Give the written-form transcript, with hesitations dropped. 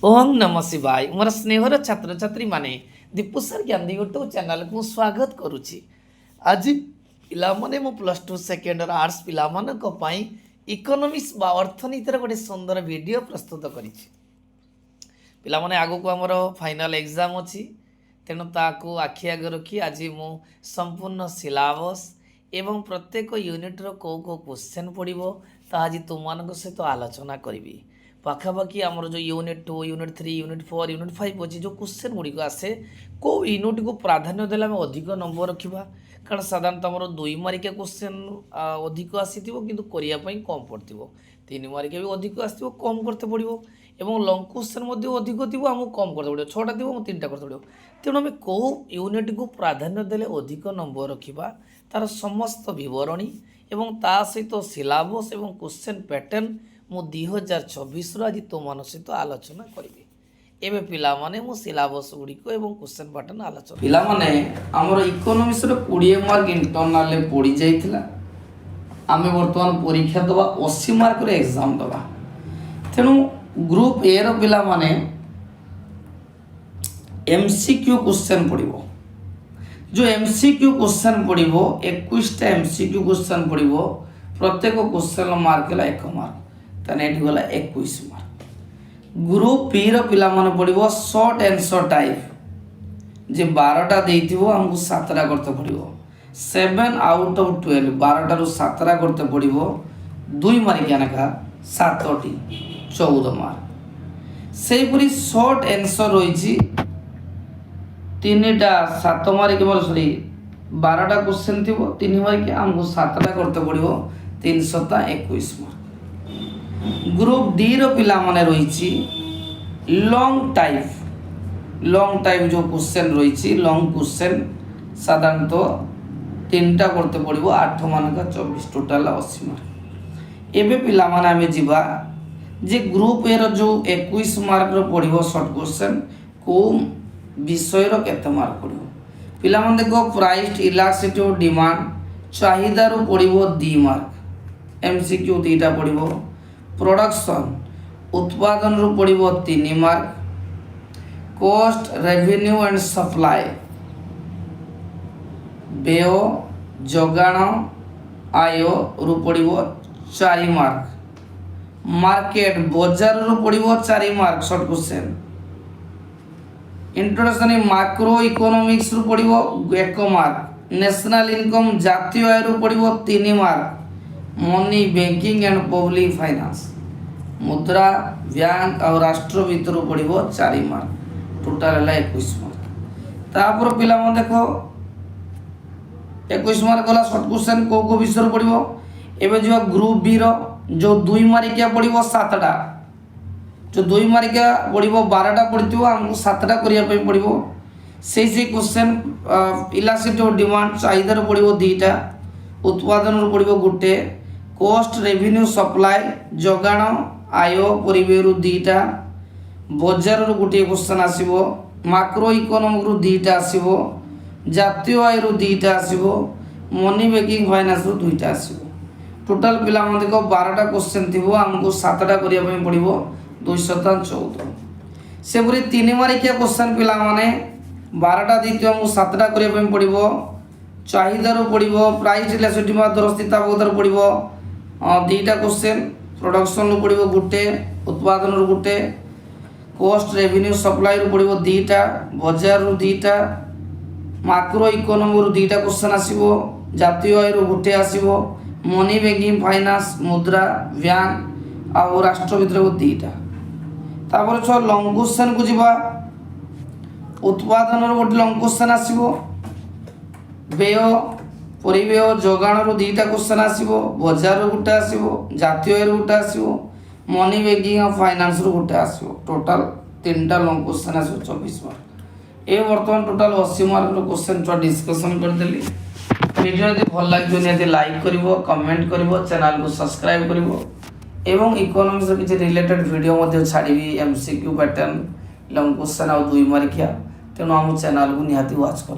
ओं नमः शिवाय मोर स्नेहर छात्र छात्री माने दीपुसर ज्ञान यूट्यूब चैनल को स्वागत करुछि। आज पिलामने मो प्लस टू सेकेंड आर्ट्स पिलामानक पई इकोनॉमिक्स बा अर्थनीतिर गोटे सुंदर वीडियो प्रस्तुत करिछि। पिलामने आगो को हमर फाइनल एग्जाम अछि, तेणु ताको आखि आगे रखी आज मु संपूर्ण सिलेबस एवं प्रत्येक यूनिट रो को क्वेश्चन पड़िबो ता आज तुमମାନଙ୍କ सहित आलोचना करिवि। पाखापाखि आमर जो यूनिट 2 यूनिट 3 यूनिट 4 यूनिट 5 अच्छी जो क्वेश्चन गुड़िक आसे को यूनिट को प्राधान्य देला आम अधिक नंबर रखा, कारण साधारणतः आमर 2 मार्किया क्वेश्चन अधिक आसी किंतु करने कम पड़ो, 3 मार्किया भी अधिक आसो कम करते पड़ो और लंग क्वेश्चन अधिक थी आमको कम करते पड़ो, 6टा थी 3टा करते पड़ो। तेणु आम कौ यूनिट को प्राधान्य देले अधिक नंबर रखा तार समस्त बरणी और ता सहित सिलेबस और क्वेश्चन पैटर्न मु 2024 आज तुम सहित आलोचना करी। एवं पिलामाने मो सिलेबस गुड़िक एवं क्वेश्चन पैटर्न आलोचना पिलामाने हमर इकोनॉमिक्स रो 20 मार्क इंटरनल ले पड़ी जाइथिला, आमे वर्तमान परीक्षा दबा 80 मार्क रे एग्जाम दबा। तेणु ग्रुप ए रो पिलामाने एमसीक्यू क्वेश्चन पड़िबो, जो एमसीक्यू क्वेश्चन पड़िबो 21 टा एमसीक्यू क्वेश्चन पड़िबो, प्रत्येक क्वेश्चन मार्क ला 1 मार्क, तने एठी गला 21 मार्क। ग्रुप बी रो पिला माने पड़िबो शॉर्ट आंसर टाइप, जे 12टा देइथिबो हमकु 7टा करते पड़िबो, 7 आउट ऑफ 12 12टा रु 7टा करते पड़िबो, 2 मार्क यानका 7टी 14 मार्क। सेही परि शॉर्ट आंसर रहिछि 3टा 7 मार्क बोल सॉरी 12टा क्वेश्चन थिबो 3 मार्क हमकु 7टा करते पड़िबो 321 मार्क। ग्रुप डी रो पिला माने रहिछि लॉन्ग टाइप जो क्वेश्चन रहिछि लॉन्ग क्वेश्चन साधारणतः 3टा करते पड़िबो 8 मानका 24 टोटल 80 मार्क। एबे पिला माने आमे जिबा जे ग्रुप ए रो जो 21 मार्क रो पड़िबो शॉर्ट क्वेश्चन को विषय रो केते मार्क पड़िबो। पिला माने देखो प्राइस इलास्टिसिटी ऑफ डिमांड चाहिदा रो पड़िबो 2 मार्क, एमसीक्यू 2टा पड़िबो, प्रोडक्शन उत्पादन रु पड़िबो 3 mark, cost revenue and supply व्यय जोगाण आय रु पड़िबो 4 मार्क, मार्केट बाजार रु पड़िबो 4 mark short question, introduction in macro economics रु पड़िबो 1 मार्क, नेशनल इनकम जातीय आय रु पड़िबो 3 mark, money banking and public finance मुद्रा बैंक और राष्ट्र भितर पड़ो 4 मार्क, टोटाल है 21 मार्क। तापर पिला मन देखो 21 मार्क गला शॉर्ट क्वेश्चन को विषय पड़ो। एवं जो ग्रुप बी रो जो 2 मार्किया पड़ो 7टा, जो 2 मार्किया पड़ो 12टा पड़ो हमको 7टा करने पड़ो। से क्वेश्चन इलास्टिसिटी ऑफ डिमांड चाहिदार पड़ो 2टा, उत्पादन पड़ो 1, कॉस्ट रेवेन्यू सप्लाई जोगाण आय परिवेरु 2टा, बजार रु 1 क्वेश्चन आसीबो, मैक्रो इकोनॉमिक रु 2टा आसीबो, जातीय आय रु 2टा आसीबो, मनी बैंकिंग फाइनेंस रु 2टा आसीबो। टोटल पिला मन देखो 12टा क्वेश्चन थिबो हमको 7टा करिया पय पड़िबो 214। से पुरी 3 मार्किया क्वेश्चन पिला माने 12टा दिथियो हमको 7टा करिया पय पड़िबो, चाहिदा रु पड़िबो, प्राइस इलास्टिसिटी मादर स्थिताबोधर पड़िबो 2टा क्वेश्चन, प्रोडक्शन रु पड़िबो 1, उत्पादन रु 1, कॉस्ट रेवेन्यू सप्लाई रु पड़िबो 2टा, बाजार रु 2टा, मैक्रो इकोनॉमी रु 2टा क्वेश्चन आसीबो, जातीय आय रु 1 आसीबो, मनी बैंकिंग फाइनेंस मुद्रा बैंक और राष्ट्र भितर 2टा। तापर छ लॉन्ग क्वेश्चन को जिबा, उत्पादन रु 1 लॉन्ग क्वेश्चन आसीबो, व्यय परिव्यय जोगाण रु 2टा क्वेश्चन आसीबो, बाजार रु 1 आसीबो, जातीय रु 1 आसीबो, मनी बैंकिंग और फाइनेंस रु 1 आसीबो, टोटल 3टा लॉन्ग क्वेश्चन आसीबो 24 मार्क। ए वर्तमान टोटल 80 मार्क रो क्वेश्चन छ डिस्कशन कर देली। वीडियो यदि भल लागियो नियति लाइक करिवो, कमेंट करिवो, चैनल को सब्सक्राइब करिवो एवं इकोनॉमिक्स किछि रिलेटेड वीडियो मध्ये छाड़ीबी एमसीक्यू पैटर्न लॉन्ग क्वेश्चन और 2 मार्किया, तेणु हम चैनल को नियति वाच कर।